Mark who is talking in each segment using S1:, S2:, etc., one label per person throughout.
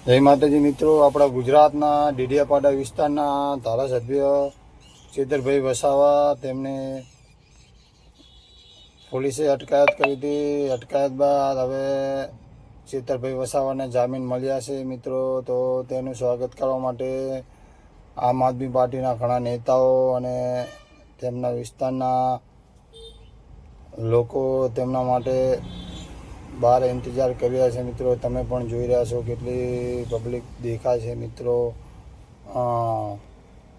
S1: જય માતાજી મિત્રો, આપણા ગુજરાતના ડેડિયાપાડા વિસ્તારના ધારાસભ્ય ચેતરભાઈ વસાવા તેમને પોલીસે અટકાયત કરી હતી. અટકાયત બાદ હવે ચેતરભાઈ વસાવાને જામીન મળ્યા છે મિત્રો. તો તેનું સ્વાગત કરવા માટે આમ આદમી પાર્ટીના ઘણા નેતાઓ અને તેમના વિસ્તારના લોકો તેમના માટે બહાર ઇંતજાર કરી રહ્યા છે મિત્રો. તમે પણ જોઈ રહ્યા છો કેટલી પબ્લિક દેખાય છે મિત્રો.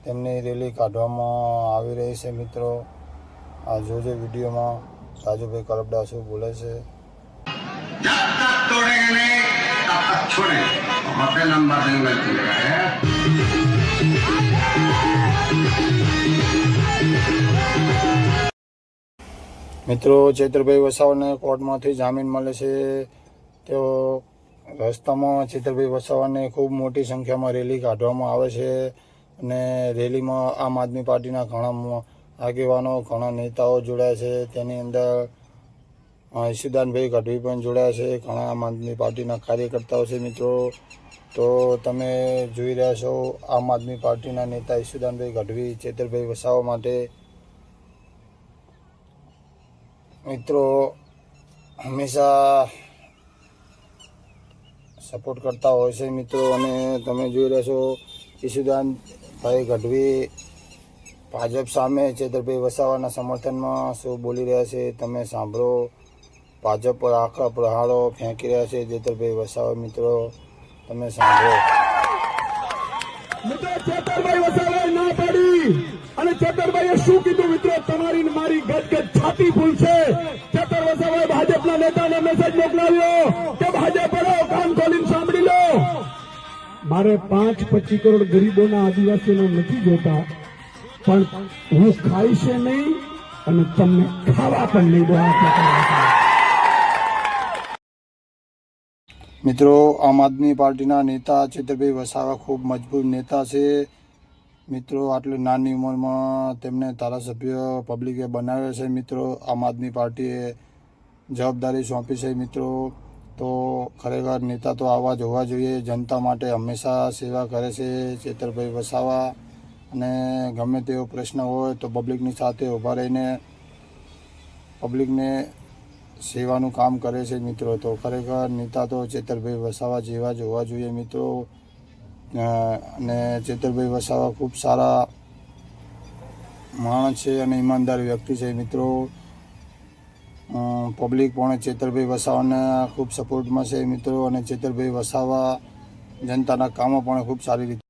S1: તેમની રેલી કાઢવામાં આવી રહી છે મિત્રો. આ જોજો વિડીયોમાં રાજુભાઈ કલબડા શું બોલે છે. મિત્રો, ચેતરભાઈ વસાવાને કોર્ટમાંથી જામીન મળે છે. તેઓ રસ્તામાં ચેતરભાઈ વસાવાને ખૂબ મોટી સંખ્યામાં રેલી કાઢવામાં આવે છે અને રેલીમાં આમ આદમી પાર્ટીના ઘણા આગેવાનો, ઘણા નેતાઓ જોડાયા છે. તેની અંદર ઈશુદાનભાઈ ગઢવી પણ જોડાયા છે. ઘણા આમ આદમી પાર્ટીના કાર્યકર્તાઓ છે મિત્રો. તો તમે જોઈ રહ્યા છો આમ આદમી પાર્ટીના નેતા ઈશુદાનભાઈ ગઢવી ચેતરભાઈ વસાવા માટે મિત્રો હંમેશા સપોર્ટ કરતા હોય છે મિત્રો. અને તમે જોઈ રહ્યા છો ઈશુદાનભાઈ ગઢવી ભાજપ સામે ચેતરભાઈ વસાવાના સમર્થનમાં શું બોલી રહ્યા છે તમે સાંભળો. ભાજપ પર આખા પ્રહારો ફેંકી રહ્યા છે ચેતરભાઈ વસાવા મિત્રો. તમે સાંભળો.
S2: ચેતરભાઈ વસાવાએ ના પાડી અને ચેતરભાઈએ શું કીધું મિત્રો, તમારી મારી ગજ છાતી ફૂલશે. ચેતર વસાવાએ ભાજપના નેતાને મેસેજ મોકલાવ્યો કે ભાજપ કાન ખોલીને સાંભળી લો. મારે 5-25 કરોડ ગરીબોના આદિવાસીઓને નથી જોતા, પણ હું ખાઈશ નહીં અને તમને ખાવા પણ નહીં દો.
S1: મિત્રો, આમ આદમી પાર્ટીના નેતા ચેતરભાઈ વસાવા ખૂબ મજબૂત નેતા છે મિત્રો. આટલી નાની ઉંમરમાં તેમને ધારાસભ્ય પબ્લિકે બનાવ્યા છે મિત્રો. આમ આદમી પાર્ટીએ જવાબદારી સોંપી છે મિત્રો. તો ખરેખર નેતા તો આવા જ હોવા જોઈએ. જનતા માટે હંમેશા સેવા કરે છે ચેતરભાઈ વસાવા. અને ગમે તેવો પ્રશ્ન હોય તો પબ્લિકની સાથે ઊભા રહીને પબ્લિકને સેવાનું કામ કરે છે મિત્રો. તો ખરેખર નેતા તો ચેતરભાઈ વસાવા જેવા જ હોવા જોઈએ મિત્રો. અને ચેતરભાઈ વસાવા ખૂબ સારા માણસ છે અને ઈમાનદાર વ્યક્તિ છે મિત્રો. પબ્લિક પણ ચેતરભાઈ વસાવાના ખૂબ સપોર્ટમાં છે મિત્રો. અને ચેતરભાઈ વસાવા જનતાના કામો પણ ખૂબ સારી રીતે